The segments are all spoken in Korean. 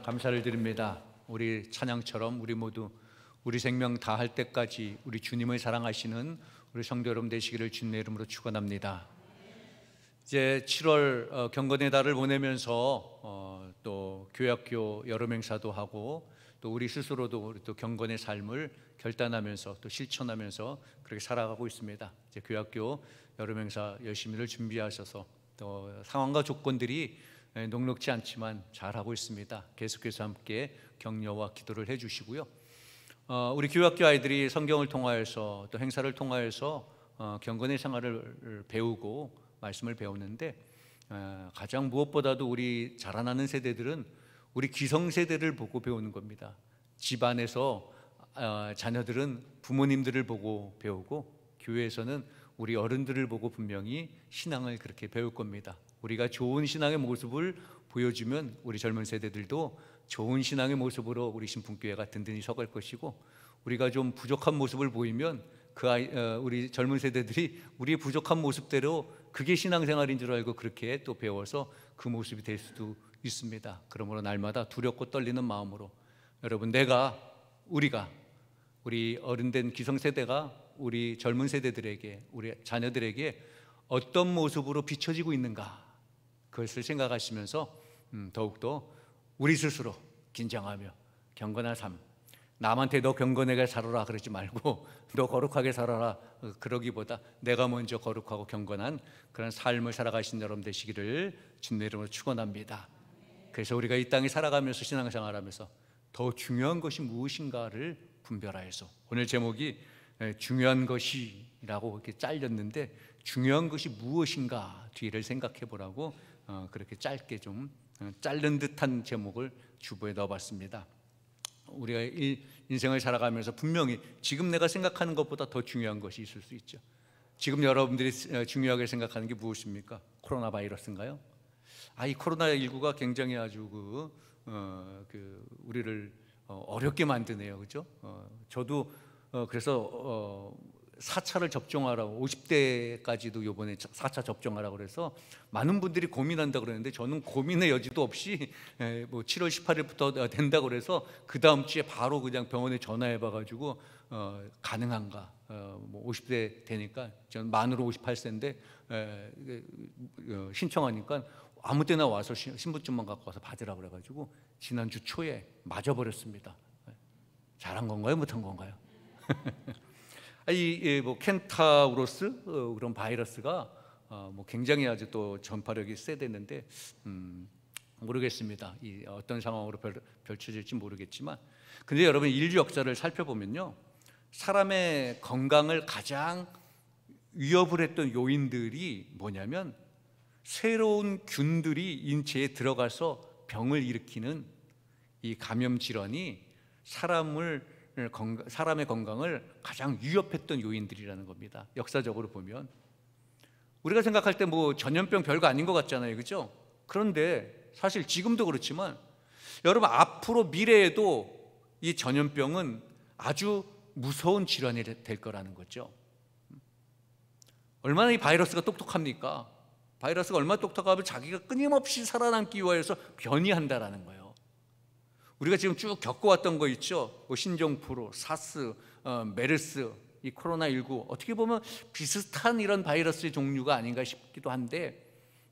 감사를 드립니다. 우리 찬양처럼 우리 모두 우리 생명 다할 때까지 우리 주님을 사랑하시는 우리 성도 여러분 되시기를 주님의 이름으로 축원합니다. 이제 7월 경건의 달을 보내면서 또 교회학교 여름 행사도 하고 또 우리 스스로도 우리 또 경건의 삶을 결단하면서 또 실천하면서 그렇게 살아가고 있습니다. 이제 교회학교 여름 행사 열심히를 준비하셔서 또 상황과 조건들이 녹록지 않지만 잘하고 있습니다. 계속해서 함께 격려와 기도를 해주시고요. 우리 교회학교 아이들이 성경을 통하여서 또 행사를 통하여서 경건의 생활을 배우고 말씀을 배우는데 가장 무엇보다도 우리 자라나는 세대들은 우리 기성세대를 보고 배우는 겁니다. 집안에서 자녀들은 부모님들을 보고 배우고 교회에서는 우리 어른들을 보고 분명히 신앙을 그렇게 배울 겁니다. 우리가 좋은 신앙의 모습을 보여주면 우리 젊은 세대들도 좋은 신앙의 모습으로 우리 신풍교회가 든든히 서갈 것이고, 우리가 좀 부족한 모습을 보이면 우리 젊은 세대들이 우리의 부족한 모습대로 그게 신앙생활인 줄 알고 그렇게 또 배워서 그 모습이 될 수도 있습니다. 그러므로 날마다 두렵고 떨리는 마음으로 여러분, 우리가 우리 어른된 기성세대가 우리 젊은 세대들에게, 우리 자녀들에게 어떤 모습으로 비춰지고 있는가, 그것을 생각하시면서 더욱더 우리 스스로 긴장하며 경건한 삶, 남한테 너 경건하게 살아라 그러지 말고 너 거룩하게 살아라 그러기보다 내가 먼저 거룩하고 경건한 그런 삶을 살아가신 여러분 되시기를 주님의 이름으로 축원합니다. 그래서 우리가 이 땅에 살아가면서 신앙생활하면서 더 중요한 것이 무엇인가를 분별하여서, 오늘 제목이 중요한 것이라고 이렇게 잘렸는데 중요한 것이 무엇인가 뒤를 생각해 보라고 그렇게 짧게 좀 자른 듯한 제목을 주보에 넣어봤습니다. 우리가 인생을 살아가면서 분명히 지금 내가 생각하는 것보다 더 중요한 것이 있을 수 있죠. 지금 여러분들이 중요하게 생각하는 게 무엇입니까? 코로나 바이러스인가요? 이 코로나19가 굉장히 아주 우리를 어렵게 만드네요, 그렇죠? 저도 그래서 4차를 접종하라고, 50대까지도 이번에 4차 접종하라고 그래서 많은 분들이 고민한다 그러는데 저는 고민의 여지도 없이 7월 18일부터 된다고 그래서 그 다음 주에 바로 그냥 병원에 전화해 봐가지고 가능한가, 50대 되니까 저는 만으로 58세인데 신청하니까 아무 때나 와서 신분증만 갖고 와서 받으라고 그래가지고 지난주 초에 맞아버렸습니다. 잘한 건가요? 못한 건가요? 켄타우로스 그런 바이러스가 굉장히 아주 또 전파력이 세댔는데 모르겠습니다. 어떤 상황으로 펼쳐질지 모르겠지만, 근데 여러분, 인류 역사를 살펴보면요, 사람의 건강을 가장 위협을 했던 요인들이 뭐냐면 새로운 균들이 인체에 들어가서 병을 일으키는 이 감염 질환이 사람의 건강을 가장 위협했던 요인들이라는 겁니다. 역사적으로 보면 우리가 생각할 때 전염병 별거 아닌 것 같잖아요, 그렇죠? 그런데 사실 지금도 그렇지만 여러분, 앞으로 미래에도 이 전염병은 아주 무서운 질환이 될 거라는 거죠. 얼마나 이 바이러스가 똑똑합니까? 바이러스가 얼마나 똑똑하면 자기가 끊임없이 살아남기 위해서 변이한다라는 거예요. 우리가 지금 쭉 겪어왔던 거 있죠? 신종플루, 사스, 메르스, 이 코로나19, 어떻게 보면 비슷한 이런 바이러스의 종류가 아닌가 싶기도 한데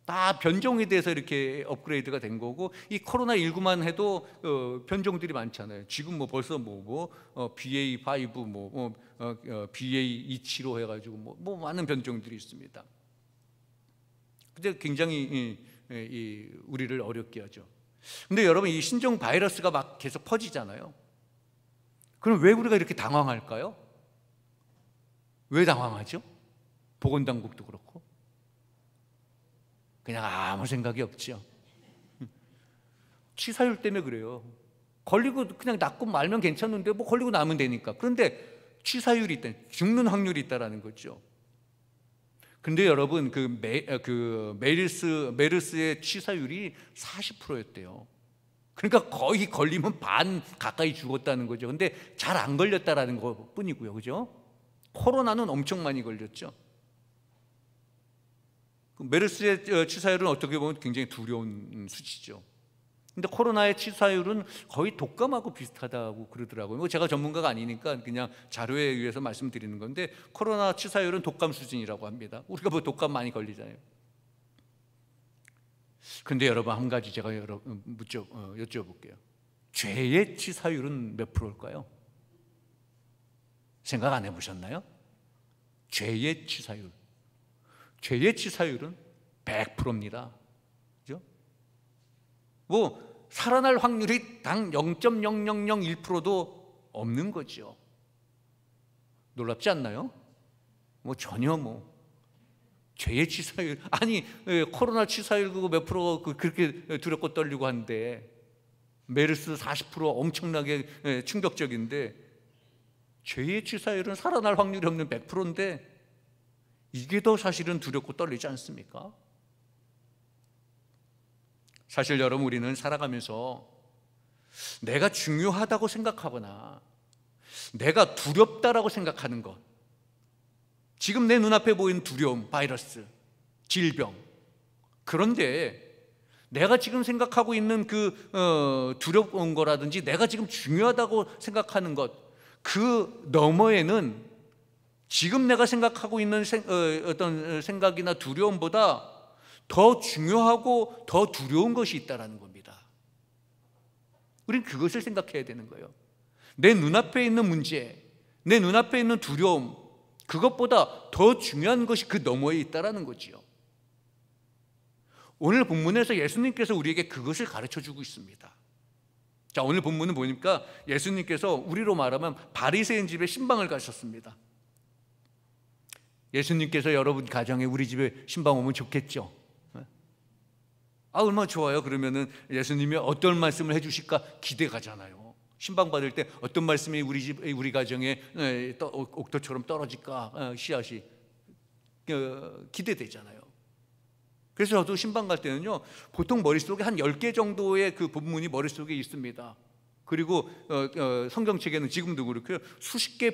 다 변종에 대해서 이렇게 업그레이드가 된 거고, 이 코로나19만 해도 변종들이 많잖아요. 지금 벌써 BA5, BA275 해가지고 많은 변종들이 있습니다. 근데 굉장히 우리를 어렵게 하죠. 근데 여러분, 이 신종 바이러스가 막 계속 퍼지잖아요. 그럼 왜 우리가 이렇게 당황할까요? 왜 당황하죠? 보건당국도 그렇고 그냥 아무 생각이 없죠. 치사율 때문에 그래요. 걸리고 그냥 낫고 말면 괜찮은데 걸리고 나면 되니까. 그런데 치사율이 있다, 죽는 확률이 있다라는 거죠. 근데 여러분, 메르스의 치사율이 40%였대요. 그러니까 거의 걸리면 반 가까이 죽었다는 거죠. 근데 잘 안 걸렸다라는 것 뿐이고요, 그죠? 코로나는 엄청 많이 걸렸죠. 메르스의 치사율은 어떻게 보면 굉장히 두려운 수치죠. 근데 코로나의 치사율은 거의 독감하고 비슷하다고 그러더라고요. 뭐 제가 전문가가 아니니까 그냥 자료에 의해서 말씀드리는 건데, 코로나 치사율은 독감 수준이라고 합니다. 우리가 뭐 독감 많이 걸리잖아요. 근데 여러분, 한 가지 제가 여쭤볼게요. 죄의 치사율은 몇 프로일까요? 생각 안 해보셨나요? 죄의 치사율. 죄의 치사율은 100%입니다. 그죠? 뭐 살아날 확률이 당 0.0001%도 없는 거죠. 놀랍지 않나요? 뭐 전혀 죄의 치사율, 아니 코로나 치사율 그거 몇 프로 그렇게 두렵고 떨리고 한데, 메르스 40% 엄청나게 충격적인데, 죄의 치사율은 살아날 확률이 없는 100%인데 이게 더 사실은 두렵고 떨리지 않습니까? 사실 여러분, 우리는 살아가면서 내가 중요하다고 생각하거나 내가 두렵다라고 생각하는 것, 지금 내 눈앞에 보이는 두려움, 바이러스, 질병, 그런데 내가 지금 생각하고 있는 그 두려운 거라든지 내가 지금 중요하다고 생각하는 것, 그 너머에는 지금 내가 생각하고 있는 어떤 생각이나 두려움보다 더 중요하고 더 두려운 것이 있다는 겁니다. 우리는 그것을 생각해야 되는 거예요. 내 눈앞에 있는 문제, 내 눈앞에 있는 두려움, 그것보다 더 중요한 것이 그 너머에 있다는 거지요. 오늘 본문에서 예수님께서 우리에게 그것을 가르쳐주고 있습니다. 자, 오늘 본문은 보니까 예수님께서 우리로 말하면 바리새인 집에 신방을 가셨습니다. 예수님께서 여러분 가정에 우리 집에 신방 오면 좋겠죠? 얼마나 좋아요. 그러면은 예수님이 어떤 말씀을 해주실까 기대가잖아요. 신방 받을 때 어떤 말씀이 우리 가정에 옥토처럼 떨어질까, 씨앗이 기대되잖아요. 그래서 저도 신방 갈 때는요, 보통 머릿속에 한 10개 정도의 그 본문이 머릿속에 있습니다. 그리고 성경책에는 지금도 그렇고요, 수십 개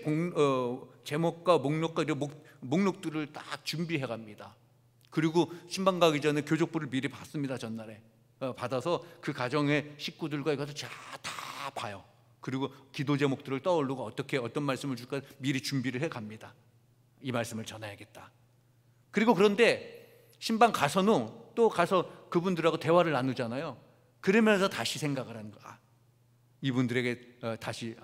제목과 목록과 목록들을 딱 준비해 갑니다. 그리고 신방 가기 전에 교족부를 미리 받습니다. 전날에 받아서 그 가정의 식구들과 이것을 다 봐요. 그리고 기도 제목들을 떠오르고 어떤 말씀을 줄까 미리 준비를 해 갑니다. 이 말씀을 전해야겠다. 그리고 그런데 신방 가서는 또 가서 그분들하고 대화를 나누잖아요. 그러면서 다시 생각을 하는 거야. 이분들에게 다시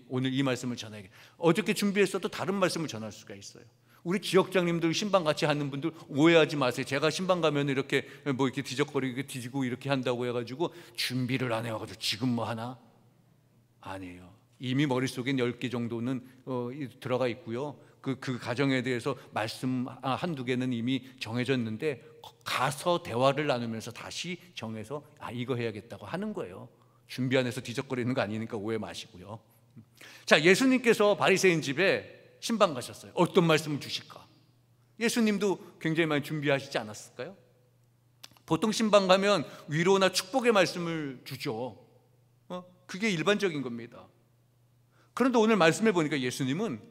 오늘 이 말씀을 전해야겠다. 어저께 준비했어도 다른 말씀을 전할 수가 있어요. 우리 지역장님들 신방 같이 하는 분들 오해하지 마세요. 제가 신방 가면 이렇게 이렇게 뒤적거리고 뒤지고 이렇게 한다고 해가지고 준비를 안 해가지고 지금 뭐 하나? 아니에요. 이미 머릿속엔 10개 정도는 들어가 있고요. 그 가정에 대해서 말씀 한두 개는 이미 정해졌는데, 가서 대화를 나누면서 다시 정해서 이거 해야겠다고 하는 거예요. 준비 안 해서 뒤적거리는 거 아니니까 오해 마시고요. 자, 예수님께서 바리새인 집에 신방 가셨어요. 어떤 말씀을 주실까? 예수님도 굉장히 많이 준비하시지 않았을까요? 보통 신방 가면 위로나 축복의 말씀을 주죠. 그게 일반적인 겁니다. 그런데 오늘 말씀해 보니까 예수님은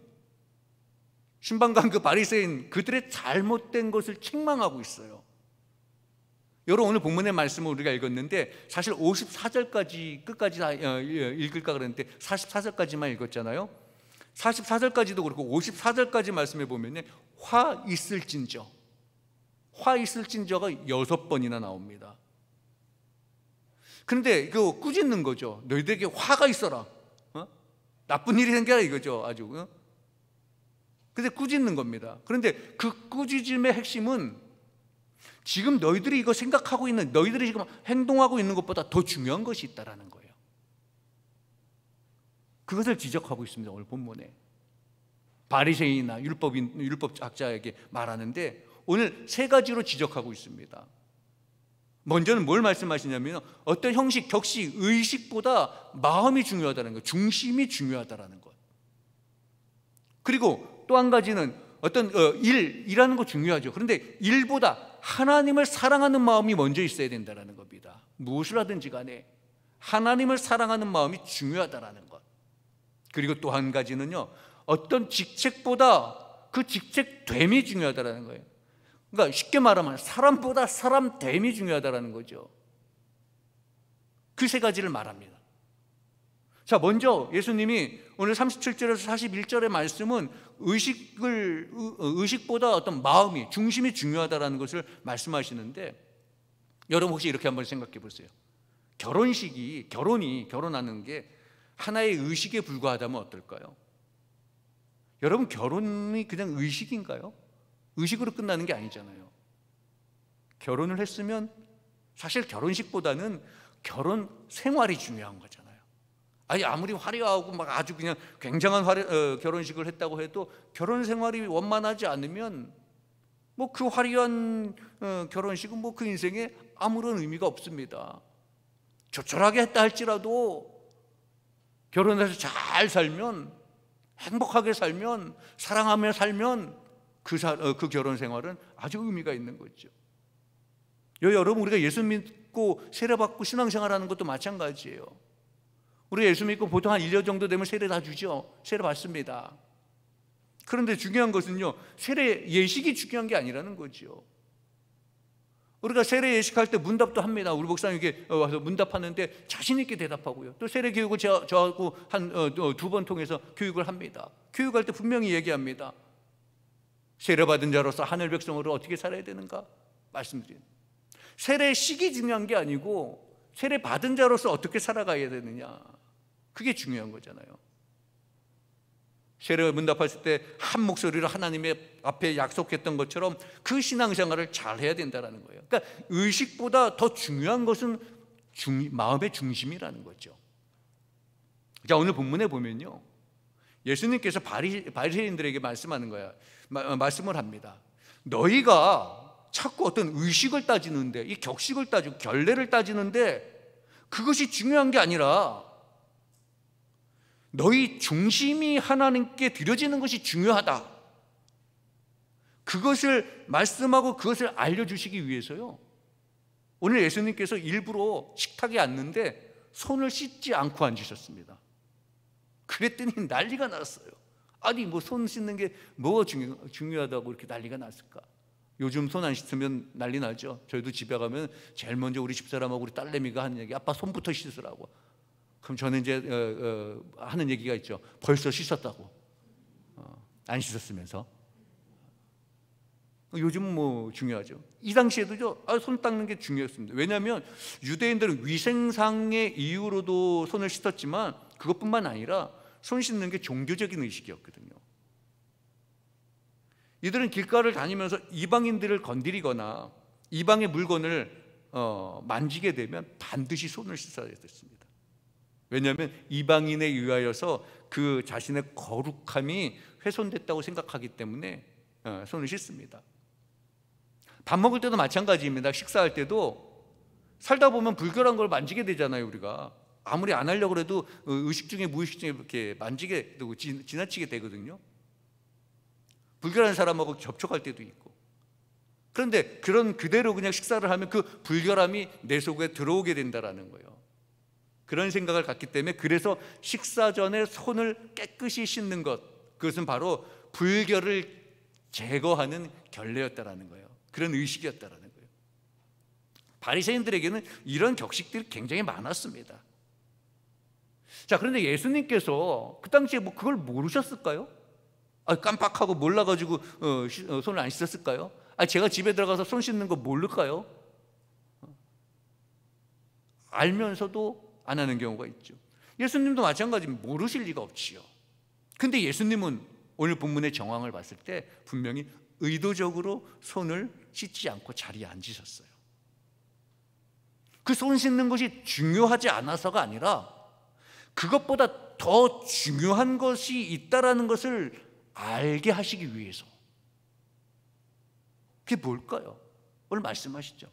신방 간 그 바리새인 그들의 잘못된 것을 책망하고 있어요. 여러분, 오늘 본문의 말씀을 우리가 읽었는데 사실 54절까지 끝까지 다 읽을까 그랬는데 44절까지만 읽었잖아요. 44절까지도 그렇고 54절까지 말씀해 보면 화 있을진저, 화 있을진저가 6번이나 나옵니다. 그런데 이거 꾸짖는 거죠. 너희들에게 화가 있어라. 나쁜 일이 생겨라 이거죠. 아주. 근데 꾸짖는 겁니다. 그런데 그 꾸짖음의 핵심은 지금 너희들이 이거 생각하고 있는, 너희들이 지금 행동하고 있는 것보다 더 중요한 것이 있다라는 거예요. 그것을 지적하고 있습니다. 오늘 본문에 바리새인이나 율법학자에게 말하는데 오늘 3가지로 지적하고 있습니다. 먼저는 뭘 말씀하시냐면 어떤 형식, 격식, 의식보다 마음이 중요하다는 것, 중심이 중요하다는 것. 그리고 또 한 가지는 어떤 일이라는 거 중요하죠. 그런데 일보다 하나님을 사랑하는 마음이 먼저 있어야 된다는 겁니다. 무엇을 하든지 간에 하나님을 사랑하는 마음이 중요하다는 것. 그리고 또 한 가지는요, 어떤 직책보다 그 직책됨이 중요하다는 거예요. 그러니까 쉽게 말하면 사람보다 사람됨이 중요하다는 거죠. 그 세 가지를 말합니다. 자, 먼저 예수님이 오늘 37절에서 41절의 말씀은 의식보다 어떤 마음이, 중심이 중요하다는 것을 말씀하시는데, 여러분 혹시 이렇게 한번 생각해 보세요. 결혼하는 게 하나의 의식에 불과하다면 어떨까요? 여러분, 결혼이 그냥 의식인가요? 의식으로 끝나는 게 아니잖아요. 결혼을 했으면 사실 결혼식보다는 결혼 생활이 중요한 거잖아요. 아니, 아무리 화려하고 막 아주 그냥 굉장한 결혼식을 했다고 해도 결혼 생활이 원만하지 않으면 뭐 그 화려한 결혼식은 뭐 그 인생에 아무런 의미가 없습니다. 조촐하게 했다 할지라도 결혼해서 잘 살면, 행복하게 살면, 사랑하며 살면 그 결혼 생활은 아주 의미가 있는 거죠. 여러분, 우리가 예수 믿고 세례받고 신앙생활하는 것도 마찬가지예요. 우리가 예수 믿고 보통 한 1년 정도 되면 세례 다 주죠. 세례 받습니다. 그런데 중요한 것은요, 세례 예식이 중요한 게 아니라는 거죠. 우리가 세례 예식할 때 문답도 합니다. 우리 목사님께 와서 문답하는데 자신 있게 대답하고요. 또 세례 교육을 저하고 한 2번 통해서 교육을 합니다. 교육할 때 분명히 얘기합니다. 세례 받은 자로서 하늘 백성으로 어떻게 살아야 되는가 말씀드립니다. 세례식이 중요한 게 아니고 세례 받은 자로서 어떻게 살아가야 되느냐, 그게 중요한 거잖아요. 세례 문답했을 때 한 목소리로 하나님의 앞에 약속했던 것처럼 그 신앙생활을 잘 해야 된다는 거예요. 그러니까 의식보다 더 중요한 것은 마음의 중심이라는 거죠. 자, 오늘 본문에 보면요, 예수님께서 바리새인들에게 말씀을 합니다. 너희가 자꾸 어떤 의식을 따지는데, 이 격식을 따지고 결례를 따지는데 그것이 중요한 게 아니라 너희 중심이 하나님께 드려지는 것이 중요하다. 그것을 말씀하고 그것을 알려주시기 위해서요, 오늘 예수님께서 일부러 식탁에 앉는데 손을 씻지 않고 앉으셨습니다. 그랬더니 난리가 났어요. 아니, 뭐 손 씻는 게 뭐가 중요하다고 이렇게 난리가 났을까? 요즘 손 안 씻으면 난리 나죠. 저희도 집에 가면 제일 먼저 우리 집사람하고 우리 딸내미가 하는 얘기, 아빠 손부터 씻으라고. 그럼 저는 이제 하는 얘기가 있죠. 벌써 씻었다고. 안 씻었으면서. 요즘 뭐 중요하죠. 이 당시에도 손 닦는 게 중요했습니다. 왜냐하면 유대인들은 위생상의 이유로도 손을 씻었지만 그것뿐만 아니라 손 씻는 게 종교적인 의식이었거든요. 이들은 길가를 다니면서 이방인들을 건드리거나 이방의 물건을 만지게 되면 반드시 손을 씻어야 됐습니다. 왜냐하면 이방인에 의하여서 그 자신의 거룩함이 훼손됐다고 생각하기 때문에 손을 씻습니다. 밥 먹을 때도 마찬가지입니다. 식사할 때도 살다 보면 불결한 걸 만지게 되잖아요. 우리가 아무리 안 하려고 해도 의식 중에 무의식 중에 이렇게 만지게 되고 지나치게 되거든요. 불결한 사람하고 접촉할 때도 있고. 그런데 그대로 그냥 식사를 하면 그 불결함이 내 속에 들어오게 된다는 거예요. 그런 생각을 갖기 때문에, 그래서 식사 전에 손을 깨끗이 씻는 것, 그것은 바로 불결을 제거하는 결례였다라는 거예요. 그런 의식이었다라는 거예요. 바리새인들에게는 이런 격식들이 굉장히 많았습니다. 자, 그런데 예수님께서 그 당시에 뭐 그걸 모르셨을까요? 깜빡하고 몰라가지고 손을 안 씻었을까요? 제가 집에 들어가서 손 씻는 거 모를까요? 알면서도 안 하는 경우가 있죠. 예수님도 마찬가지입니다. 모르실 리가 없지요. 근데 예수님은 오늘 본문의 정황을 봤을 때 분명히 의도적으로 손을 씻지 않고 자리에 앉으셨어요. 그 손 씻는 것이 중요하지 않아서가 아니라 그것보다 더 중요한 것이 있다라는 것을 알게 하시기 위해서. 그게 뭘까요? 오늘 말씀하시죠.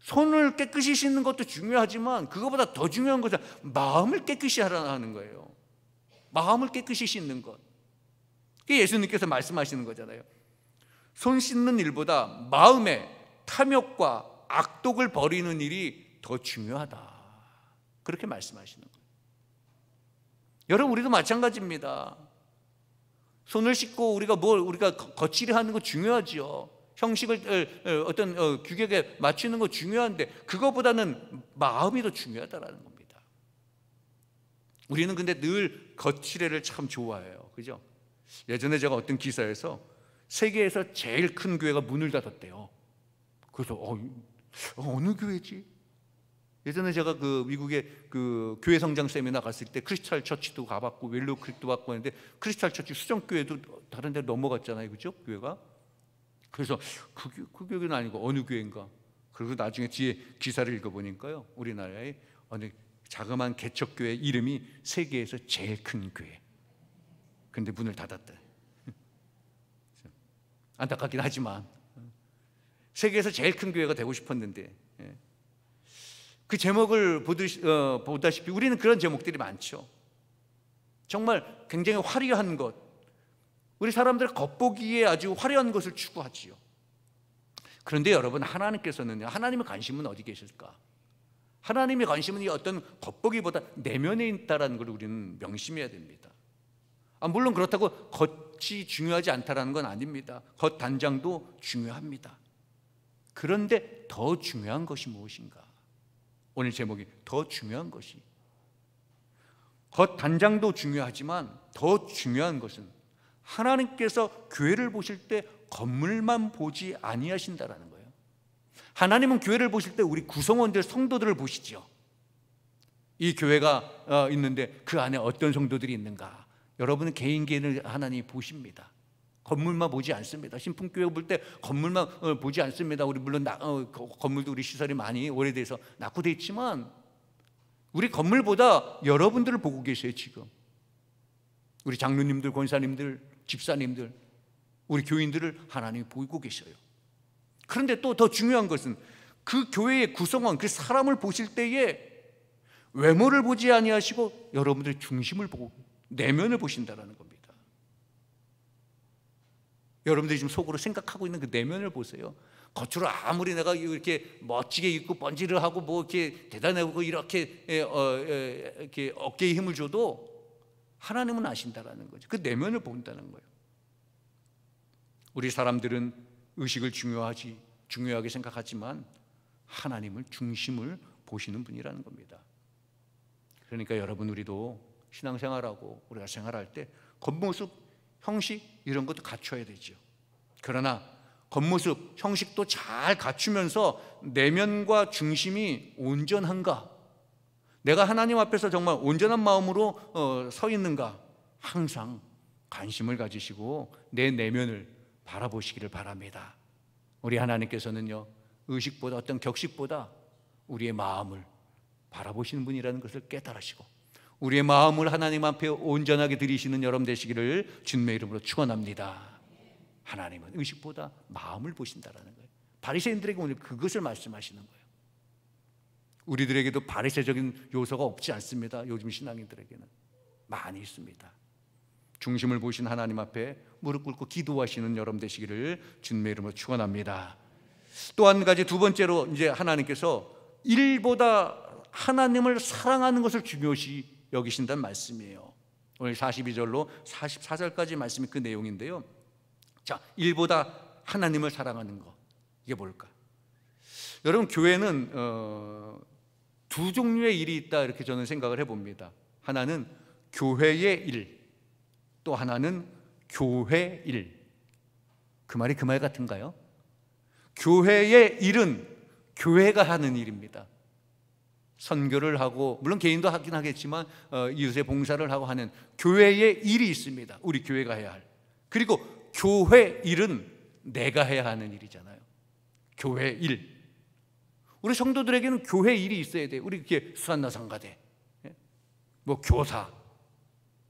손을 깨끗이 씻는 것도 중요하지만 그것보다 더 중요한 것은 마음을 깨끗이 하라는 거예요. 마음을 깨끗이 씻는 것. 그게 예수님께서 말씀하시는 거잖아요. 손 씻는 일보다 마음의 탐욕과 악독을 버리는 일이 더 중요하다. 그렇게 말씀하시는 거예요. 여러분, 우리도 마찬가지입니다. 손을 씻고 우리가 거칠이 하는 거 중요하죠. 형식을 어떤 규격에 맞추는 거 중요한데 그거보다는 마음이 더 중요하다라는 겁니다. 우리는 근데 늘 거칠애를 참 좋아해요. 그죠? 예전에 제가 어떤 기사에서 세계에서 제일 큰 교회가 문을 닫았대요. 그래서 어느 교회지? 예전에 제가 그 미국의 그 교회 성장 세미나 갔을 때 크리스탈 처치도 가봤고 웰로우 크릭도 갔고 했는데 크리스탈 처치 수정교회도 다른 데 넘어갔잖아요. 그죠? 교회가. 그래서 그 교회는 아니고 어느 교회인가. 그리고 나중에 뒤에 기사를 읽어보니까요, 우리나라의 어느 자그마한 개척교회 이름이 세계에서 제일 큰 교회. 근데 문을 닫았다. 안타깝긴 하지만 세계에서 제일 큰 교회가 되고 싶었는데, 그 제목을 보다시피 우리는 그런 제목들이 많죠. 정말 굉장히 화려한 것, 우리 사람들 겉보기에 아주 화려한 것을 추구하지요. 그런데 여러분, 하나님께서는요, 하나님의 관심은 어디 계실까? 하나님의 관심은 이 어떤 겉보기보다 내면에 있다는 걸 우리는 명심해야 됩니다. 물론 그렇다고 겉이 중요하지 않다는 건 아닙니다. 겉 단장도 중요합니다. 그런데 더 중요한 것이 무엇인가? 오늘 제목이 더 중요한 것이, 겉 단장도 중요하지만 더 중요한 것은 하나님께서 교회를 보실 때 건물만 보지 아니하신다라는 거예요. 하나님은 교회를 보실 때 우리 구성원들, 성도들을 보시죠. 이 교회가 있는데 그 안에 어떤 성도들이 있는가, 여러분은 개인을 하나님이 보십니다. 건물만 보지 않습니다. 신풍교회 볼 때 건물만 보지 않습니다. 우리 물론 건물도 우리 시설이 많이 오래돼서 낙후돼 있지만 우리 건물보다 여러분들을 보고 계세요. 지금 우리 장로님들, 권사님들, 집사님들, 우리 교인들을 하나님이 보고 계셔요. 그런데 또 더 중요한 것은 그 교회의 구성원, 그 사람을 보실 때에 외모를 보지 아니하시고 여러분들의 중심을 보고 내면을 보신다는 겁니다. 여러분들이 지금 속으로 생각하고 있는 그 내면을 보세요. 겉으로 아무리 내가 이렇게 멋지게 입고 번지를 하고 뭐 이렇게 대단하고 이렇게 어깨에 힘을 줘도 하나님은 아신다라는 거죠. 그 내면을 본다는 거예요. 우리 사람들은 의식을 중요하게 생각하지만 하나님을 중심을 보시는 분이라는 겁니다. 그러니까 여러분, 우리도 신앙생활하고 우리가 생활할 때 겉모습, 형식 이런 것도 갖춰야 되죠. 그러나 겉모습, 형식도 잘 갖추면서 내면과 중심이 온전한가, 내가 하나님 앞에서 정말 온전한 마음으로 서 있는가, 항상 관심을 가지시고 내 내면을 바라보시기를 바랍니다. 우리 하나님께서는요, 의식보다 어떤 격식보다 우리의 마음을 바라보시는 분이라는 것을 깨달으시고 우리의 마음을 하나님 앞에 온전하게 드리시는 여러분 되시기를 주님의 이름으로 축원합니다. 하나님은 의식보다 마음을 보신다라는 거예요. 바리새인들에게 오늘 그것을 말씀하시는 거예요. 우리들에게도 바리새적인 요소가 없지 않습니다. 요즘 신앙인들에게는 많이 있습니다. 중심을 보신 하나님 앞에 무릎 꿇고 기도하시는 여러분 되시기를 주님의 이름으로 축원합니다. 또 한 가지, 두 번째로 이제 하나님께서 일보다 하나님을 사랑하는 것을 중요시 여기신다는 말씀이에요. 오늘 42절로 44절까지 말씀이 그 내용인데요. 자, 일보다 하나님을 사랑하는 것, 이게 뭘까? 여러분, 교회는 두 종류의 일이 있다, 이렇게 저는 생각을 해봅니다. 하나는 교회의 일, 또 하나는 교회 일. 그 말이 그 말 같은가요? 교회의 일은 교회가 하는 일입니다. 선교를 하고, 물론 개인도 하긴 하겠지만 이웃의 봉사를 하고 하는 교회의 일이 있습니다. 우리 교회가 해야 할. 그리고 교회 일은 내가 해야 하는 일이잖아요. 교회 일. 우리 성도들에게는 교회 일이 있어야 돼요. 우리 이렇게 수산나 성가대, 뭐 교사,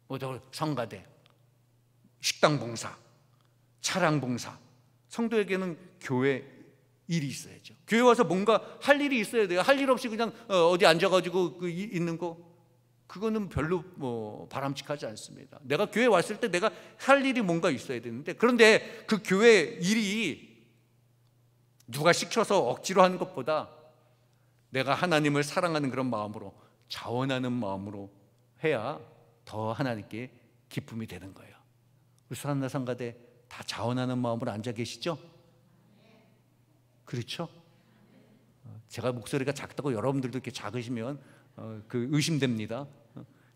뭐 성가대, 식당 봉사, 차량 봉사. 성도에게는 교회 일이 있어야죠. 교회 와서 뭔가 할 일이 있어야 돼요. 할 일 없이 그냥 어디 앉아가지고 있는 거, 그거는 별로 바람직하지 않습니다. 내가 교회 왔을 때 내가 할 일이 뭔가 있어야 되는데, 그런데 그 교회 일이 누가 시켜서 억지로 하는 것보다 내가 하나님을 사랑하는 그런 마음으로, 자원하는 마음으로 해야 더 하나님께 기쁨이 되는 거예요. 우리 사랑나 상가대 다 자원하는 마음으로 앉아 계시죠? 그렇죠? 제가 목소리가 작다고 여러분들도 이렇게 작으시면 그 의심됩니다.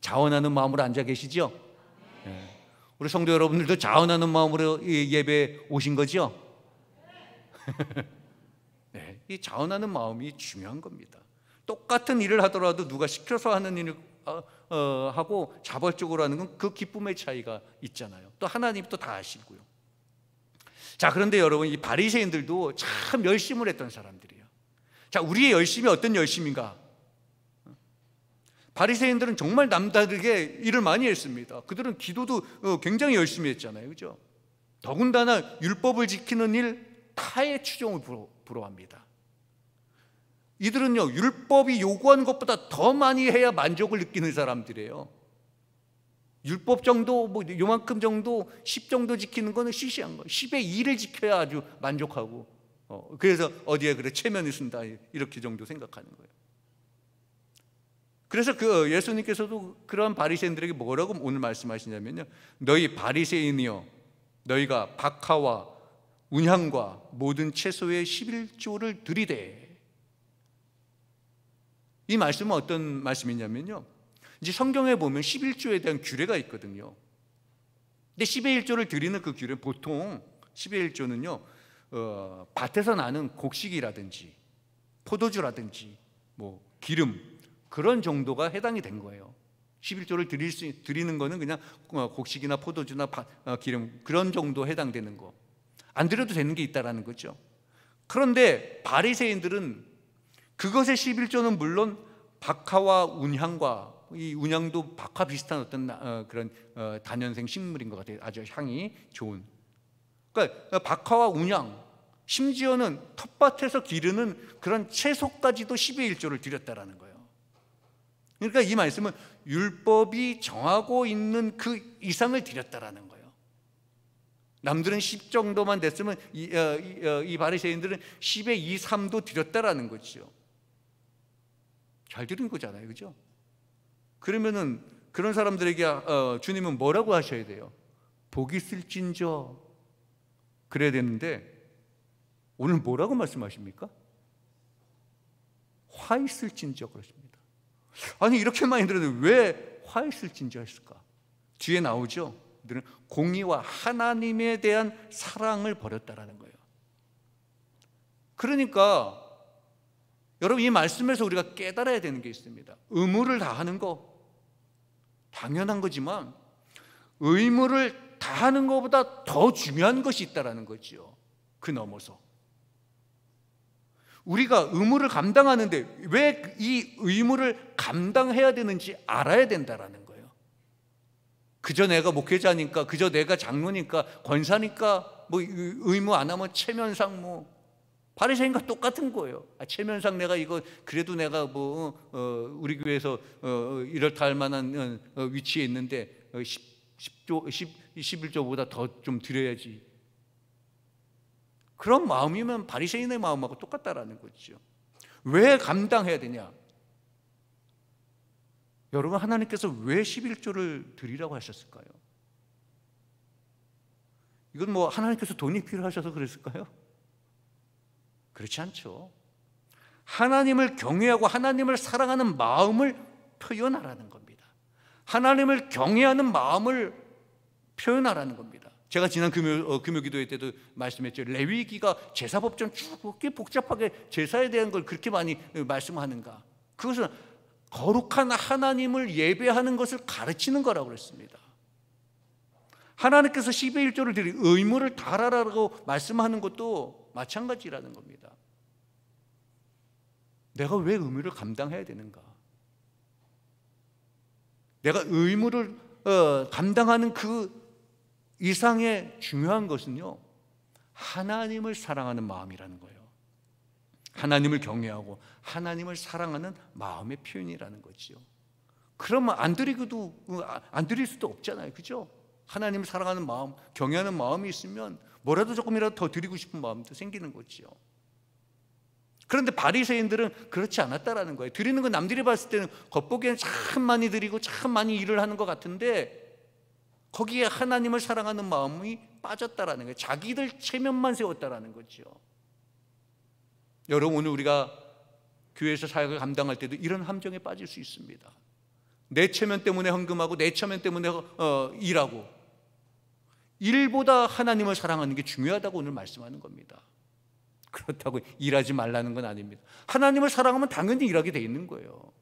자원하는 마음으로 앉아 계시죠? 네. 우리 성도 여러분들도 자원하는 마음으로 예배 오신 거죠? 네, 이 자원하는 마음이 중요한 겁니다. 똑같은 일을 하더라도 누가 시켜서 하는 일을 하고 자발적으로 하는 건 그 기쁨의 차이가 있잖아요. 또 하나님 또 다 아시고요. 자, 그런데 여러분, 이 바리새인들도 참 열심을 했던 사람들이에요. 자, 우리의 열심이 어떤 열심인가? 바리새인들은 정말 남다르게 일을 많이 했습니다. 그들은 기도도 굉장히 열심히 했잖아요, 그죠? 더군다나 율법을 지키는 일 타의 추종을 부러워합니다. 이들은요, 율법이 요구하는 것보다 더 많이 해야 만족을 느끼는 사람들이에요. 율법 정도, 뭐 요만큼 정도, 10 정도 지키는 거는 시시한 거예요. 10의 2를 지켜야 아주 만족하고, 그래서 어디에 그래 체면이 쓴다 이렇게 정도 생각하는 거예요. 그래서 그 예수님께서도 그런 바리새인들에게 뭐라고 오늘 말씀하시냐면요, 너희 바리새인이여, 너희가 박하와 운향과 모든 채소의 11조를 드리되. 이 말씀은 어떤 말씀이냐면요, 이제 성경에 보면 11조에 대한 규례가 있거든요. 근데 10의 1조를 드리는 그 규례, 보통 10의 1조는요 밭에서 나는 곡식이라든지 포도주라든지 뭐 기름, 그런 정도가 해당이 된 거예요. 11조를 드리는 거는 그냥 곡식이나 포도주나 기름, 그런 정도 해당되는 거. 안 드려도 되는 게 있다라는 거죠. 그런데 바리새인들은 그것의 11조는 물론 박하와 운향과, 이 운향도 박하 비슷한 어떤 그런 다년생 식물인 것 같아요. 아주 향이 좋은. 그러니까 박하와 운향, 심지어는 텃밭에서 기르는 그런 채소까지도 10의 1조를 드렸다라는 거예요. 그러니까 이 말씀은 율법이 정하고 있는 그 이상을 드렸다라는 거예요. 남들은 10 정도만 됐으면 이 바리새인들은 10의 2, 3도 드렸다라는 거죠. 잘 드린 거잖아요, 그죠? 그러면은 그런 사람들에게 주님은 뭐라고 하셔야 돼요? 복이 있을진저, 그래야 되는데 오늘 뭐라고 말씀하십니까? 화 있을진저 그러십니다. 아니, 이렇게 많이 들었는데 왜 화 있을진저 했을까? 뒤에 나오죠. 그들은 공의와 하나님에 대한 사랑을 버렸다라는 거예요. 그러니까 여러분, 이 말씀에서 우리가 깨달아야 되는 게 있습니다. 의무를 다하는 거 당연한 거지만 의무를 다하는 것보다 더 중요한 것이 있다라는 거죠. 그 넘어서 우리가 의무를 감당하는데 왜 이 의무를 감당해야 되는지 알아야 된다라는 거예요. 그저 내가 목회자니까, 그저 내가 장로니까, 권사니까 뭐 의무 안 하면 체면상 뭐 바리새인과 똑같은 거예요. 체면상 내가 이거 그래도 내가 뭐 우리 교회에서 이렇다 할 만한 위치에 있는데 11조보다 더 좀 드려야지. 그런 마음이면 바리새인의 마음하고 똑같다라는 거죠. 왜 감당해야 되냐? 여러분, 하나님께서 왜 11조를 드리라고 하셨을까요? 이건 뭐 하나님께서 돈이 필요하셔서 그랬을까요? 그렇지 않죠. 하나님을 경외하고 하나님을 사랑하는 마음을 표현하라는 겁니다. 하나님을 경외하는 마음을 표현하라는 겁니다. 제가 지난 금요 기도회 때도 말씀했죠. 레위기가 제사법전 쭉 그렇게 복잡하게 제사에 대한 걸 그렇게 많이 말씀하는가? 그것은 거룩한 하나님을 예배하는 것을 가르치는 거라고 그랬습니다. 하나님께서 10의 1조를 드리 의무를 다하라고 말씀하는 것도 마찬가지라는 겁니다. 내가 왜 의무를 감당해야 되는가? 내가 의무를 감당하는 그 이상의 중요한 것은요, 하나님을 사랑하는 마음이라는 거예요. 하나님을 경외하고 하나님을 사랑하는 마음의 표현이라는 거죠. 그러면 안 드릴 수도 없잖아요, 그죠? 하나님을 사랑하는 마음, 경외하는 마음이 있으면 뭐라도 조금이라도 더 드리고 싶은 마음도 생기는 거죠. 그런데 바리새인들은 그렇지 않았다라는 거예요. 드리는 건 남들이 봤을 때는 겉보기에는 참 많이 드리고 참 많이 일을 하는 것 같은데 거기에 하나님을 사랑하는 마음이 빠졌다라는 거예요. 자기들 체면만 세웠다라는 거죠. 여러분, 오늘 우리가 교회에서 사역을 감당할 때도 이런 함정에 빠질 수 있습니다. 내 체면 때문에 헌금하고 내 체면 때문에 일하고, 일보다 하나님을 사랑하는 게 중요하다고 오늘 말씀하는 겁니다. 그렇다고 일하지 말라는 건 아닙니다. 하나님을 사랑하면 당연히 일하게 돼 있는 거예요.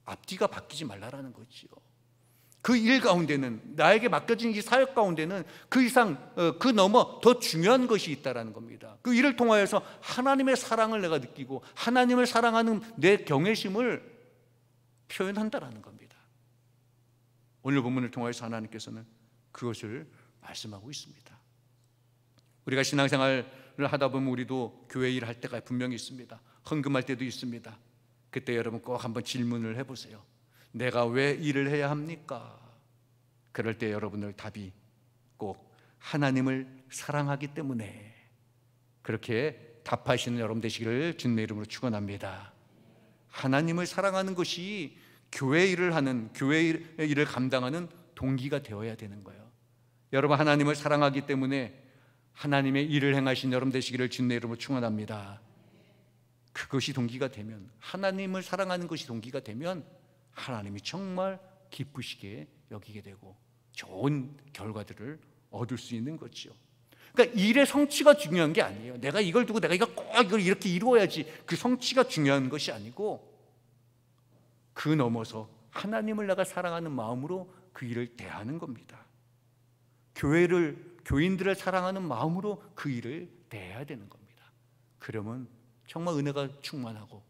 앞뒤가 바뀌지 말라라는 거지요. 그 일 가운데는, 나에게 맡겨진 이 사역 가운데는 그 이상, 그 넘어 더 중요한 것이 있다라는 겁니다. 그 일을 통하여서 하나님의 사랑을 내가 느끼고 하나님을 사랑하는 내 경외심을 표현한다라는 겁니다. 오늘 본문을 통하여서 하나님께서는 그것을 말씀하고 있습니다. 우리가 신앙생활을 하다 보면 우리도 교회 일을 할 때가 분명히 있습니다. 헌금할 때도 있습니다. 그때 여러분 꼭 한번 질문을 해보세요. 내가 왜 일을 해야 합니까? 그럴 때 여러분들 답이 꼭 하나님을 사랑하기 때문에, 그렇게 답하시는 여러분 되시기를 주님의 이름으로 축원합니다. 하나님을 사랑하는 것이 교회 일을 하는, 교회 일을 감당하는 동기가 되어야 되는 거예요. 여러분, 하나님을 사랑하기 때문에 하나님의 일을 행하신 여러분 되시기를 주님의 이름으로 축원합니다. 그것이 동기가 되면, 하나님을 사랑하는 것이 동기가 되면 하나님이 정말 기쁘시게 여기게 되고 좋은 결과들을 얻을 수 있는 거죠. 그러니까 일의 성취가 중요한 게 아니에요. 내가 이걸 두고 내가 꼭 이걸 이렇게 이루어야지, 그 성취가 중요한 것이 아니고, 그 넘어서 하나님을 내가 사랑하는 마음으로 그 일을 대하는 겁니다. 교인들을 사랑하는 마음으로 그 일을 대해야 되는 겁니다. 그러면 정말 은혜가 충만하고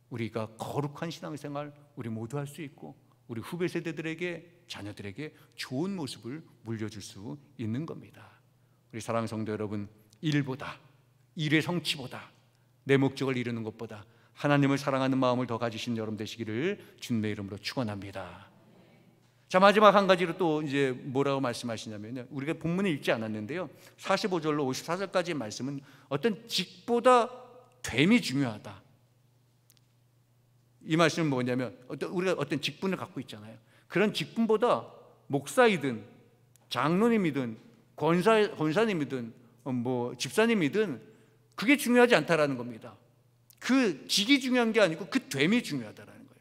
우리가 거룩한 신앙생활 우리 모두 할 수 있고, 우리 후배 세대들에게, 자녀들에게 좋은 모습을 물려줄 수 있는 겁니다. 우리 사랑하는 성도 여러분, 일보다, 일의 성취보다, 내 목적을 이루는 것보다 하나님을 사랑하는 마음을 더 가지신 여러분 되시기를 주님의 이름으로 축원합니다. 자, 마지막 한 가지로 또 이제 뭐라고 말씀하시냐면요, 우리가 본문을 읽지 않았는데요, 45절로 54절까지의 말씀은 어떤 직보다 됨이 중요하다. 이 말씀은 뭐냐면, 우리가 어떤 직분을 갖고 있잖아요. 그런 직분보다 목사이든 장로님이든 권사님이든 집사님이든 그게 중요하지 않다라는 겁니다. 그 직이 중요한 게 아니고 그 됨이 중요하다라는 거예요.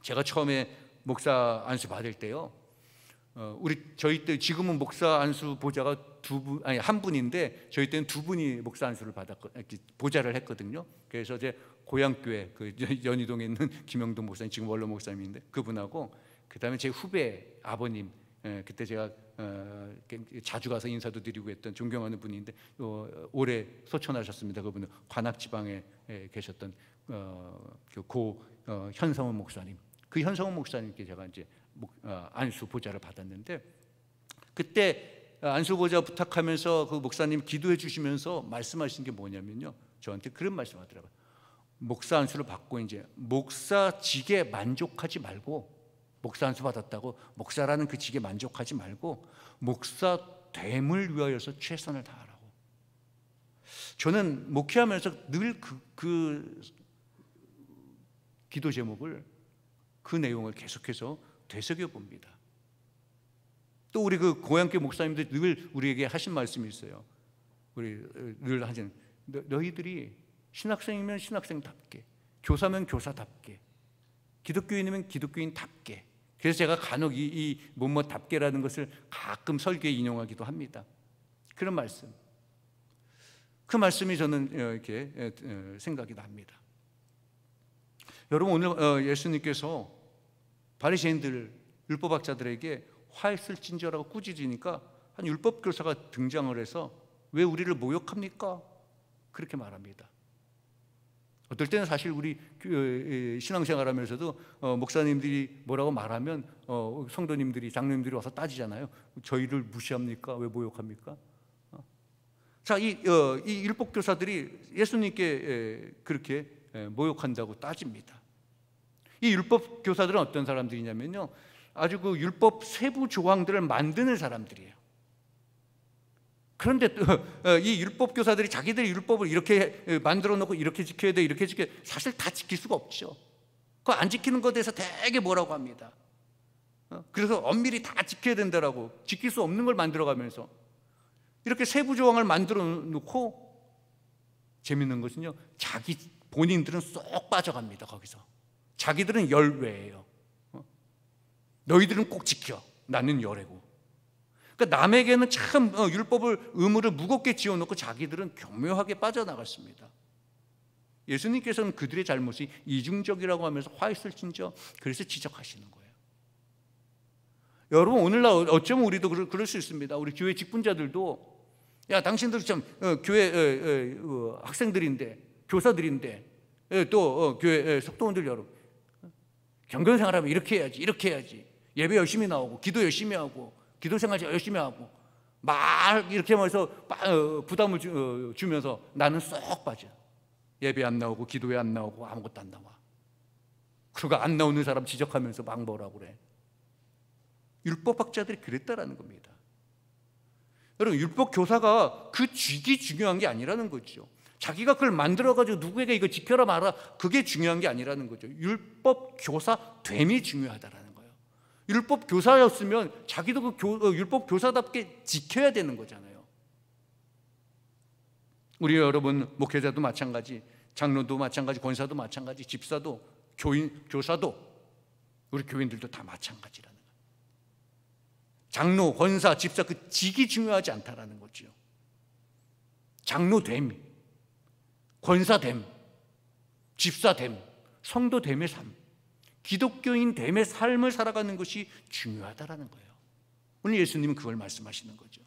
제가 처음에 목사 안수 받을 때요, 저희 때, 지금은 목사 안수 보좌가 한 분인데 저희 때는 두 분이 목사 안수를 보좌를 했거든요. 그래서 제 고향교회 그 연희동에 있는 김영동 목사님, 지금 원로 목사님인데 그분하고, 그다음에 제 후배 아버님, 그때 제가 자주 가서 인사도 드리고 했던 존경하는 분인데 올해 소천하셨습니다. 그분은 관악지방에 계셨던 고 현성원 목사님. 그 현성원 목사님께 제가 이제 안수 보좌를 받았는데, 그때 안수 보좌 부탁하면서 그 목사님 기도해 주시면서 말씀하신 게 뭐냐면요, 저한테 그런 말씀하더라고요. 목사 안수를 받고 이제 목사직에 만족하지 말고, 목사 안수 받았다고 목사라는 그 직에 만족하지 말고 목사 됨을 위하여서 최선을 다하라고. 저는 목회하면서 늘 그 기도 제목을, 그 내용을 계속해서 되새겨 봅니다. 또 우리 그 고향교회 목사님들 늘 우리에게 하신 말씀이 있어요. 우리 늘 하시는, 너희들이 신학생이면 신학생답게, 교사면 교사답게, 기독교인이면 기독교인답게. 그래서 제가 간혹 이 뭐뭐답게라는 것을 가끔 설교에 인용하기도 합니다. 그런 말씀, 그 말씀이 저는 이렇게 생각이 납니다. 여러분, 오늘 예수님께서 바리새인들, 율법학자들에게 화했을진저라고 꾸짖으니까 한 율법교사가 등장을 해서 왜 우리를 모욕합니까? 그렇게 말합니다. 어떨 때는 사실 우리 신앙생활하면서도 목사님들이 뭐라고 말하면 성도님들이, 장로님들이 와서 따지잖아요. 저희를 무시합니까? 왜 모욕합니까? 자, 이 율법교사들이 예수님께 그렇게 모욕한다고 따집니다. 이 율법교사들은 어떤 사람들이냐면요, 아주 그 율법 세부 조항들을 만드는 사람들이에요. 그런데 이 율법 교사들이 자기들의 율법을 이렇게 만들어 놓고 이렇게 지켜야 돼, 이렇게 지켜야 돼, 사실 다 지킬 수가 없죠. 그거 안 지키는 것에 대해서 되게 뭐라고 합니다. 그래서 엄밀히 다 지켜야 된다라고, 지킬 수 없는 걸 만들어 가면서 이렇게 세부 조항을 만들어 놓고 재밌는 것은요, 본인들은 쏙 빠져갑니다. 거기서 자기들은 열외예요. 너희들은 꼭 지켜, 나는 열애고. 그러니까 남에게는 참 율법을, 의무를 무겁게 지어놓고 자기들은 교묘하게 빠져나갔습니다. 예수님께서는 그들의 잘못이 이중적이라고 하면서 화했을진저 그래서 지적하시는 거예요. 여러분, 오늘날 어쩌면 우리도 그럴 수 있습니다. 우리 교회 직분자들도, 야, 당신들 참 교회 학생들인데, 교사들인데, 또 교회 속도원들 여러분, 경건생활하면 이렇게 해야지, 이렇게 해야지. 예배 열심히 나오고, 기도 열심히 하고, 기도생활 열심히 하고, 막 이렇게 하면서 부담을 주면서 나는 쏙 빠져. 예배 안 나오고, 기도에 안 나오고, 아무것도 안 나와. 그리고 안 나오는 사람 지적하면서 막 뭐라고 그래. 율법학자들이 그랬다라는 겁니다. 여러분, 율법 교사가 그 직이 중요한 게 아니라는 거죠. 자기가 그걸 만들어가지고 누구에게 이거 지켜라 말아, 그게 중요한 게 아니라는 거죠. 율법 교사 됨이 중요하다라는 거예요. 율법 교사였으면 자기도 그 율법 교사답게 지켜야 되는 거잖아요. 우리 여러분, 목회자도 마찬가지, 장로도 마찬가지, 권사도 마찬가지, 집사도, 교사도, 우리 교인들도 다 마찬가지라는 거예요. 장로, 권사, 집사, 그 직이 중요하지 않다라는 거죠. 장로됨, 권사됨, 집사됨, 성도됨의 삶, 기독교인됨의 삶을 살아가는 것이 중요하다라는 거예요. 오늘 예수님은 그걸 말씀하시는 거죠.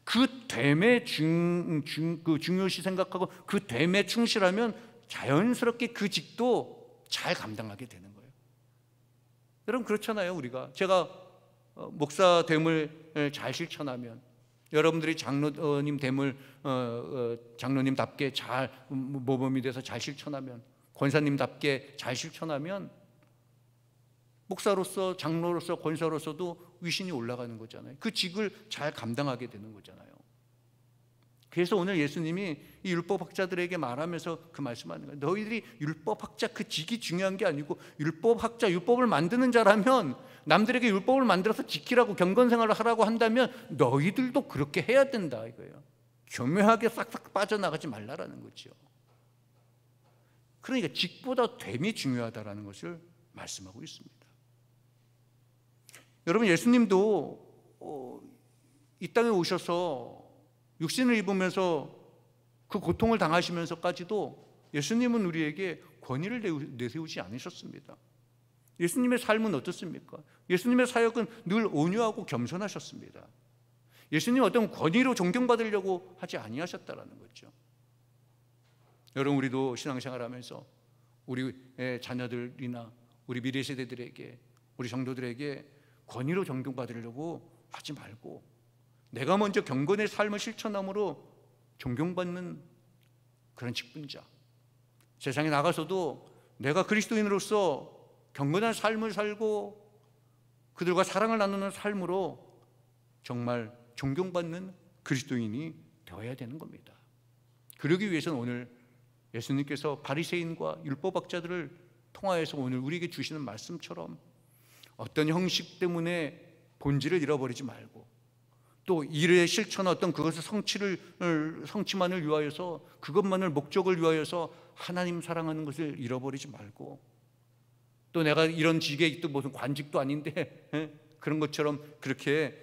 그 됨의 중요시 생각하고 그 됨에 충실하면 자연스럽게 그 직도 잘 감당하게 되는 거예요. 여러분, 그렇잖아요. 우리가, 제가 목사됨을 잘 실천하면, 여러분들이 장로님 됨을 장로님답게 잘 모범이 돼서 잘 실천하면, 권사님답게 잘 실천하면, 목사로서, 장로로서, 권사로서도 위신이 올라가는 거잖아요. 그 직을 잘 감당하게 되는 거잖아요. 그래서 오늘 예수님이 이 율법학자들에게 말하면서 그 말씀하는 거예요. 너희들이 율법학자 그 직이 중요한 게 아니고, 율법학자, 율법을 만드는 자라면, 남들에게 율법을 만들어서 지키라고, 경건생활을 하라고 한다면 너희들도 그렇게 해야 된다 이거예요. 교묘하게 싹싹 빠져나가지 말라라는 거죠. 그러니까 직보다 됨이 중요하다라는 것을 말씀하고 있습니다. 여러분, 예수님도 이 땅에 오셔서 육신을 입으면서 그 고통을 당하시면서까지도 예수님은 우리에게 권위를 내세우지 않으셨습니다. 예수님의 삶은 어떻습니까? 예수님의 사역은 늘 온유하고 겸손하셨습니다. 예수님은 어떤 권위로 존경받으려고 하지 아니하셨다라는 거죠. 여러분, 우리도 신앙생활하면서 우리의 자녀들이나 우리 미래 세대들에게, 우리 성도들에게 권위로 존경받으려고 하지 말고, 내가 먼저 경건의 삶을 실천함으로 존경받는 그런 직분자, 세상에 나가서도 내가 그리스도인으로서 경건한 삶을 살고 그들과 사랑을 나누는 삶으로 정말 존경받는 그리스도인이 되어야 되는 겁니다. 그러기 위해서는 오늘 예수님께서 바리새인과 율법학자들을 통하여서 오늘 우리에게 주시는 말씀처럼 어떤 형식 때문에 본질을 잃어버리지 말고, 또 일의 실천, 어떤 그것을 성취만을 위하여서, 그것만을 목적을 위하여서 하나님 사랑하는 것을 잃어버리지 말고, 또 내가 이런 직에 있든 무슨 관직도 아닌데 그런 것처럼 그렇게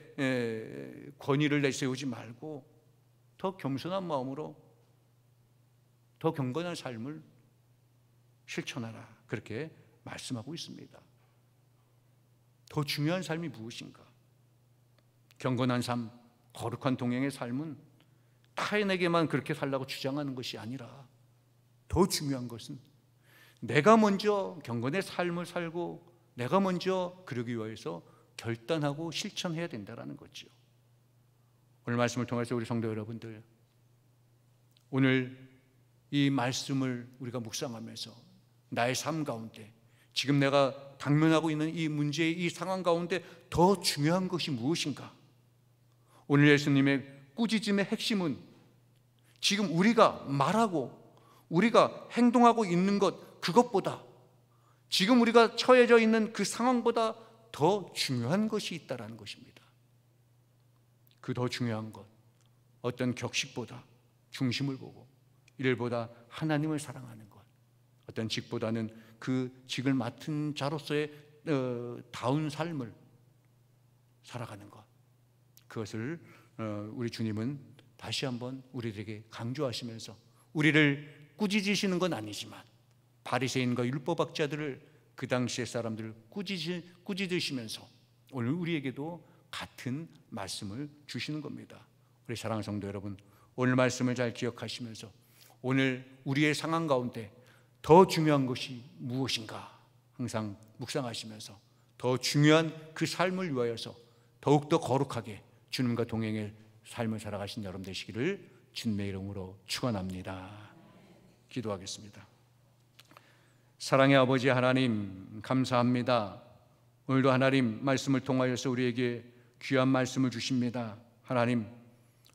권위를 내세우지 말고 더 겸손한 마음으로 더 경건한 삶을 실천하라, 그렇게 말씀하고 있습니다. 더 중요한 삶이 무엇인가? 경건한 삶, 거룩한 동행의 삶은 타인에게만 그렇게 살라고 주장하는 것이 아니라, 더 중요한 것은 내가 먼저 경건의 삶을 살고 내가 먼저 그러기 위해서 결단하고 실천해야 된다는 거죠. 오늘 말씀을 통해서 우리 성도 여러분들, 오늘 이 말씀을 우리가 묵상하면서 나의 삶 가운데, 지금 내가 당면하고 있는 이 문제의 이 상황 가운데 더 중요한 것이 무엇인가? 오늘 예수님의 꾸짖음의 핵심은 지금 우리가 말하고 우리가 행동하고 있는 것, 그것보다, 지금 우리가 처해져 있는 그 상황보다 더 중요한 것이 있다는 것입니다. 그 더 중요한 것, 어떤 격식보다 중심을 보고 일보다 하나님을 사랑하는 것, 어떤 직보다는 그 직을 맡은 자로서의 다운 삶을 살아가는 것, 그것을 우리 주님은 다시 한번 우리들에게 강조하시면서 우리를 꾸짖으시는 건 아니지만 바리새인과 율법학자들을 그 당시의 사람들을 꾸짖으시면서 오늘 우리에게도 같은 말씀을 주시는 겁니다. 우리 사랑하는 성도 여러분, 오늘 말씀을 잘 기억하시면서 오늘 우리의 상황 가운데 더 중요한 것이 무엇인가 항상 묵상하시면서 더 중요한 그 삶을 위하여서 더욱더 거룩하게 주님과 동행의 삶을 살아가신 여러분 되시기를 주님의 이름으로 축원합니다. 기도하겠습니다. 사랑의 아버지 하나님, 감사합니다. 오늘도 하나님 말씀을 통하여서 우리에게 귀한 말씀을 주십니다. 하나님,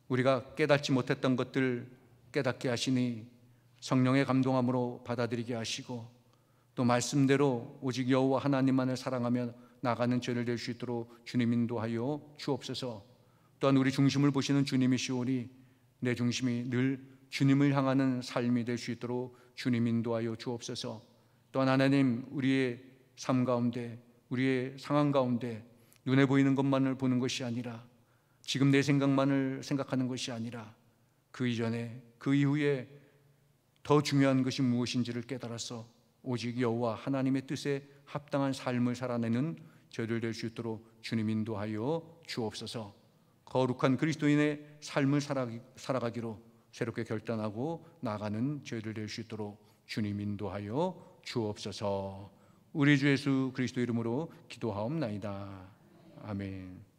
우리가 깨닫지 못했던 것들 깨닫게 하시니 성령의 감동함으로 받아들이게 하시고 또 말씀대로 오직 여호와 하나님만을 사랑하며 나가는 저를 될 수 있도록 주님 인도하여 주옵소서. 또한 우리 중심을 보시는 주님이시오니 내 중심이 늘 주님을 향하는 삶이 될 수 있도록 주님 인도하여 주옵소서. 또한 하나님, 우리의 삶 가운데, 우리의 상황 가운데 눈에 보이는 것만을 보는 것이 아니라 지금 내 생각만을 생각하는 것이 아니라 그 이전에 그 이후에 더 중요한 것이 무엇인지를 깨달아서 오직 여호와 하나님의 뜻에 합당한 삶을 살아내는 저희들 될 수 있도록 주님 인도하여 주옵소서. 거룩한 그리스도인의 삶을 살아가기로 새롭게 결단하고 나아가는 저희들 될 수 있도록 주님 인도하여 주옵소서. 우리 주 예수 그리스도 이름으로 기도하옵나이다. 아멘.